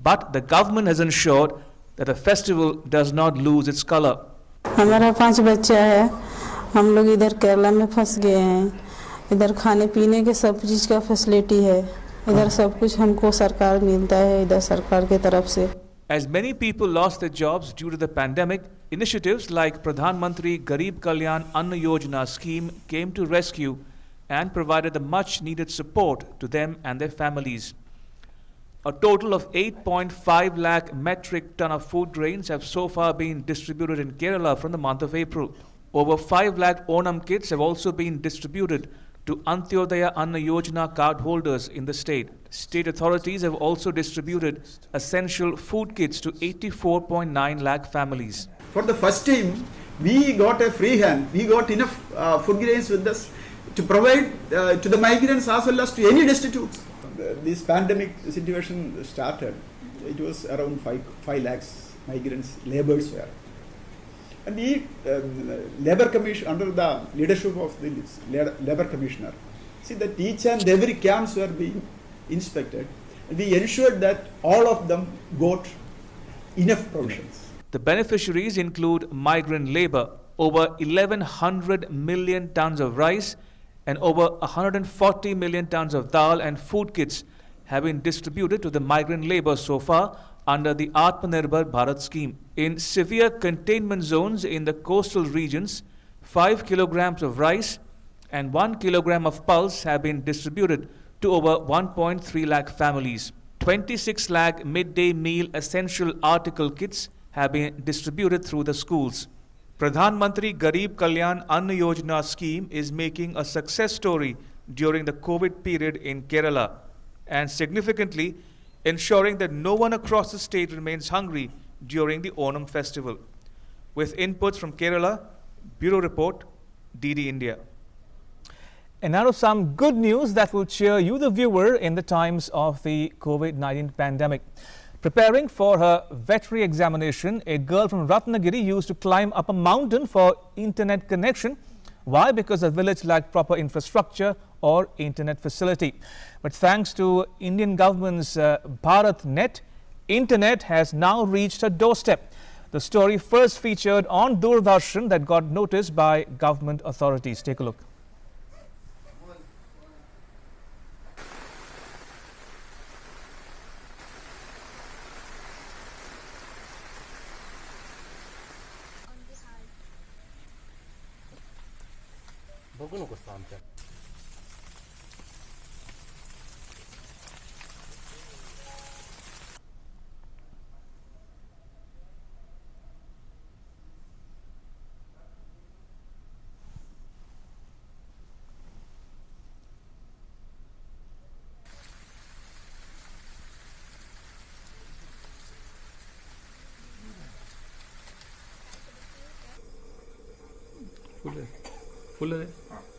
But the government has ensured that the festival does not lose its color. हमारा 5 बच्चा है, हम लोग इधर केरला में फंस गए हैं। इधर खाने पीने के सब चीज़ का फैसिलिटी है। इधर सब कुछ हमको सरकार मिलता है, इधर सरकार के तरफ से। As many people lost their jobs due to the pandemic, initiatives like Pradhan Mantri Garib Kalyan Anna Yojana scheme came to rescue and provided the much needed support to them and their families. A total of 8.5 lakh metric ton of food grains have so far been distributed in Kerala from the month of April. Over 5 lakh Onam kits have also been distributed to Antyodaya Anna Yojana card holders in the state. State authorities have also distributed essential food kits to 84.9 lakh families. For the first time, we got a free hand. We got enough food grains with us to provide to the migrants as well as to any destitutes. This pandemic situation started. It was around 5 lakhs migrants, laborers were. And the Labour Commission, under the leadership of the Labour Commissioner, see that each and every camps were being inspected, and we ensured that all of them got enough provisions. The beneficiaries include migrant labour. Over 1,100 million tons of rice and over 140 million tons of dal and food kits have been distributed to the migrant labour so far under the Atmanirbhar Bharat scheme. In severe containment zones in the coastal regions, 5 kilograms of rice and 1 kilogram of pulse have been distributed to over 1.3 lakh families. 26 lakh midday meal essential article kits have been distributed through the schools. Pradhan Mantri Garib Kalyan Anna Yojana scheme is making a success story during the COVID period in Kerala and significantly ensuring that no one across the state remains hungry during the Onam festival. With inputs from Kerala, Bureau Report, DD India. And now some good news that will cheer you, the viewer, in the times of the COVID-19 pandemic. Preparing for her veterinary examination, a girl from Ratnagiri used to climb up a mountain for internet connection Why? Because the village lacked proper infrastructure or internet facility. But thanks to Indian government's BharatNet, internet has now reached her doorstep. The story first featured on Doordarshan that got noticed by government authorities. Take a look.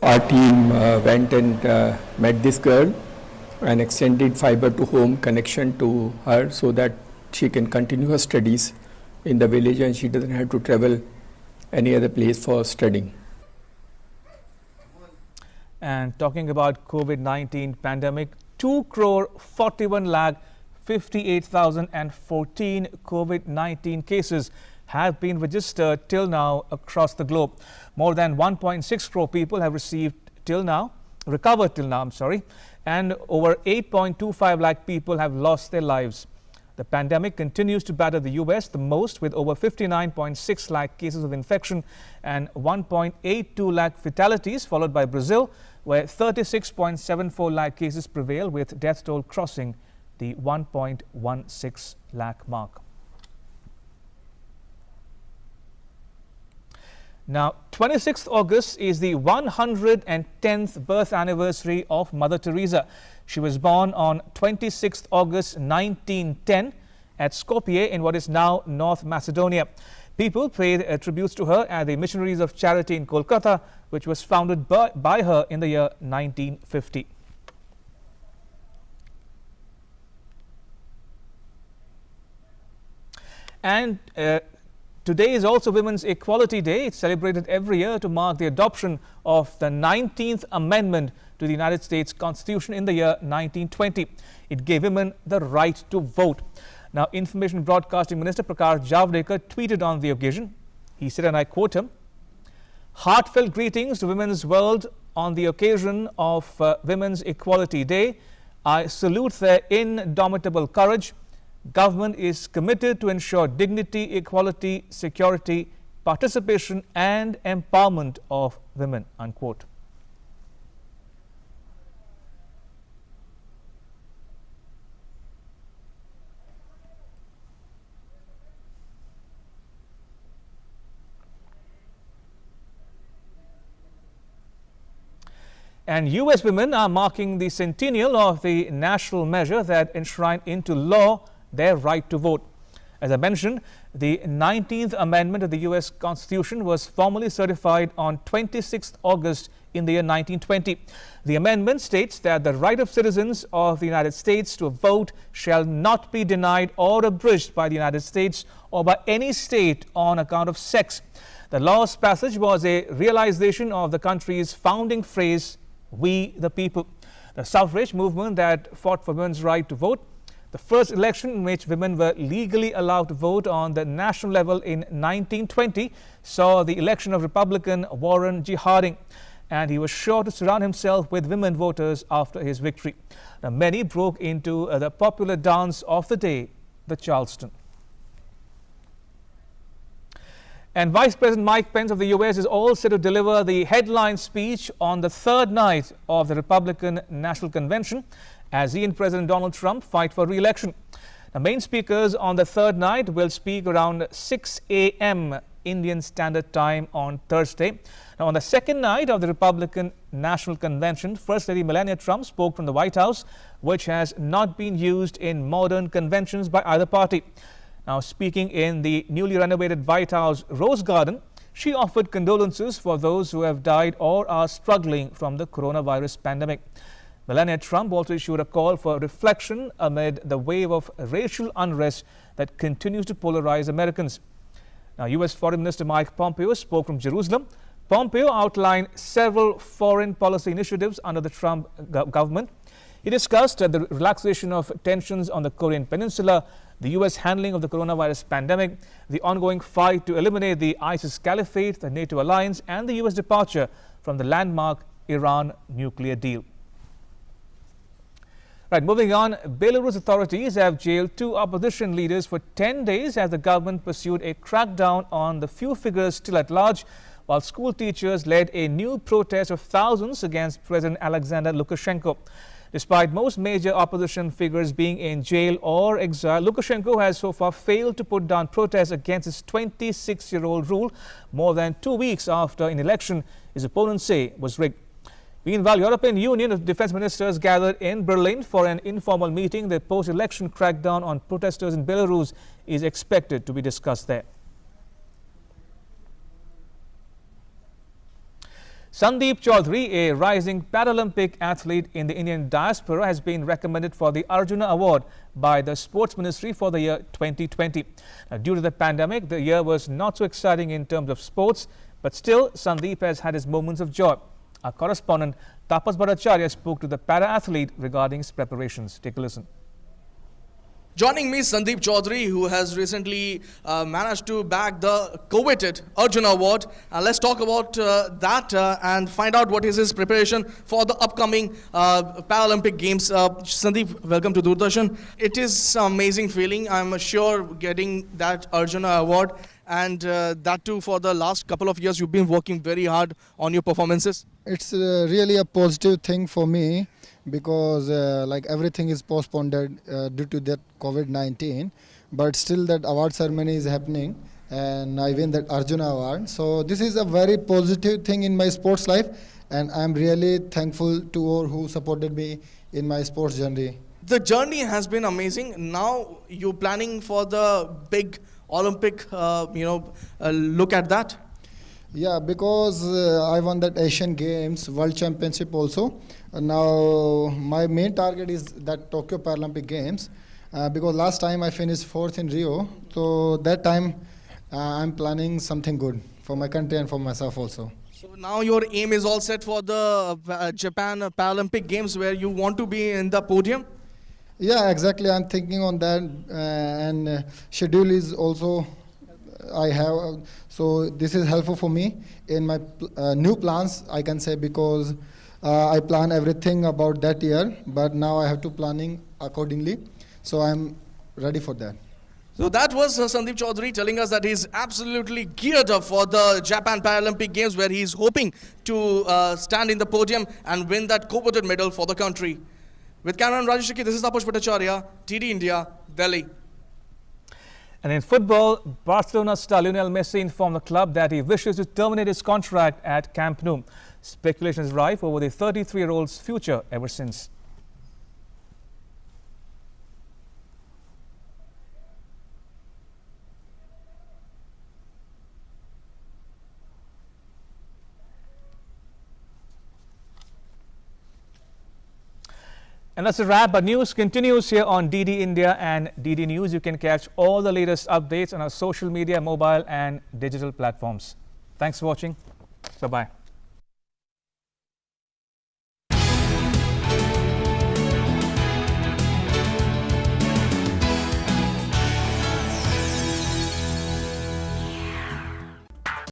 Our team went and met this girl and extended fiber to home connection to her so that she can continue her studies in the village and she doesn't have to travel any other place for studying. And talking about COVID-19 pandemic, 2,41,58,014 COVID-19 cases have been registered till now across the globe. More than 1.6 crore people have recovered till now, and over 8.25 lakh people have lost their lives. The pandemic continues to batter the US the most, with over 59.6 lakh cases of infection and 1.82 lakh fatalities, followed by Brazil, where 36.74 lakh cases prevail, with death toll crossing the 1.16 lakh mark. Now, 26th August is the 110th birth anniversary of Mother Teresa. She was born on 26th August 1910 at Skopje in what is now North Macedonia. People paid tributes to her at the Missionaries of Charity in Kolkata, which was founded by her in the year 1950. And today is also Women's Equality Day. It's celebrated every year to mark the adoption of the 19th Amendment to the United States Constitution in the year 1920. It gave women the right to vote. Now, Information and Broadcasting Minister Prakash Javadekar tweeted on the occasion. He said, and I quote him, "Heartfelt greetings to women's world on the occasion of Women's Equality Day. I salute their indomitable courage. Government is committed to ensure dignity, equality, security, participation and empowerment of women," unquote. And US women are marking the centennial of the national measure that enshrined into law their right to vote. As I mentioned, the 19th Amendment of the US Constitution was formally certified on 26th August in the year 1920. The amendment states that the right of citizens of the United States to vote shall not be denied or abridged by the United States or by any state on account of sex. The law's passage was a realization of the country's founding phrase, "We the people." The suffrage movement that fought for women's right to vote, the first election in which women were legally allowed to vote on the national level in 1920, saw the election of Republican Warren G. Harding, and he was sure to surround himself with women voters after his victory. Now, many broke into the popular dance of the day, the Charleston. And Vice President Mike Pence of the US is all set to deliver the headline speech on the third night of the Republican National Convention as he and President Donald Trump fight for re-election. The main speakers on the third night will speak around 6 a.m. Indian Standard Time on Thursday. Now, on the second night of the Republican National Convention, First Lady Melania Trump spoke from the White House, which has not been used in modern conventions by either party. Now, speaking in the newly renovated White House Rose Garden, she offered condolences for those who have died or are struggling from the coronavirus pandemic. Melania Trump also issued a call for reflection amid the wave of racial unrest that continues to polarize Americans. Now, U.S. Foreign Minister Mike Pompeo spoke from Jerusalem. Pompeo outlined several foreign policy initiatives under the Trump government. He discussed the relaxation of tensions on the Korean Peninsula, the U.S. handling of the coronavirus pandemic, the ongoing fight to eliminate the ISIS caliphate, the NATO alliance, and the U.S. departure from the landmark Iran nuclear deal. Right, moving on, Belarus authorities have jailed 2 opposition leaders for 10 days as the government pursued a crackdown on the few figures still at large, while school teachers led a new protest of thousands against President Alexander Lukashenko. Despite most major opposition figures being in jail or exile, Lukashenko has so far failed to put down protests against his 26-year-old rule more than 2 weeks after an election his opponents say was rigged. Meanwhile, European Union defense ministers gathered in Berlin for an informal meeting. The post-election crackdown on protesters in Belarus is expected to be discussed there. Sandeep Chaudhary, a rising Paralympic athlete in the Indian diaspora, has been recommended for the Arjuna Award by the Sports Ministry for the year 2020. Now, due to the pandemic, the year was not so exciting in terms of sports, but still Sandeep has had his moments of joy. Our correspondent Tapas Bhattacharya spoke to the para-athlete regarding his preparations. Take a listen. Joining me, Sandeep Chaudhary, who has recently managed to bag the coveted Arjuna Award. Let's talk about that and find out what is his preparation for the upcoming Paralympic Games. Sandeep, welcome to Doordarshan. It is an amazing feeling, I'm sure, getting that Arjuna Award, and that too for the last couple of years you've been working very hard on your performances. It's really a positive thing for me, because like everything is postponed due to that COVID-19, but still that award ceremony is happening and I win that Arjuna Award. So this is a very positive thing in my sports life, and I'm really thankful to all who supported me in my sports journey. The journey has been amazing. Now you're planning for the big Olympic, look at that? Yeah, because I won that Asian Games, World Championship also. Now my main target is that Tokyo Paralympic Games, because last time I finished 4th in Rio. So that time I'm planning something good for my country and for myself also. So now your aim is all set for the Japan Paralympic Games, where you want to be in the podium? Yeah, exactly. I'm thinking on that, and schedule is also I have. So this is helpful for me in my new plans, I can say, because I plan everything about that year, but now I have to planning accordingly. So I'm ready for that. So that was Sandeep Chaudhary telling us that he's absolutely geared up for the Japan Paralympic Games, where he's hoping to stand in the podium and win that coveted medal for the country. With cameraman Rajesh Shakhi, this is Tapas Bhattacharya, DD India, Delhi. And in football, Barcelona star Lionel Messi informed the club that he wishes to terminate his contract at Camp Nou. Speculation is rife over the 33-year-old's future ever since. And that's a wrap, but news continues here on DD India and DD News. You can catch all the latest updates on our social media, mobile and digital platforms. Thanks for watching. Bye-bye.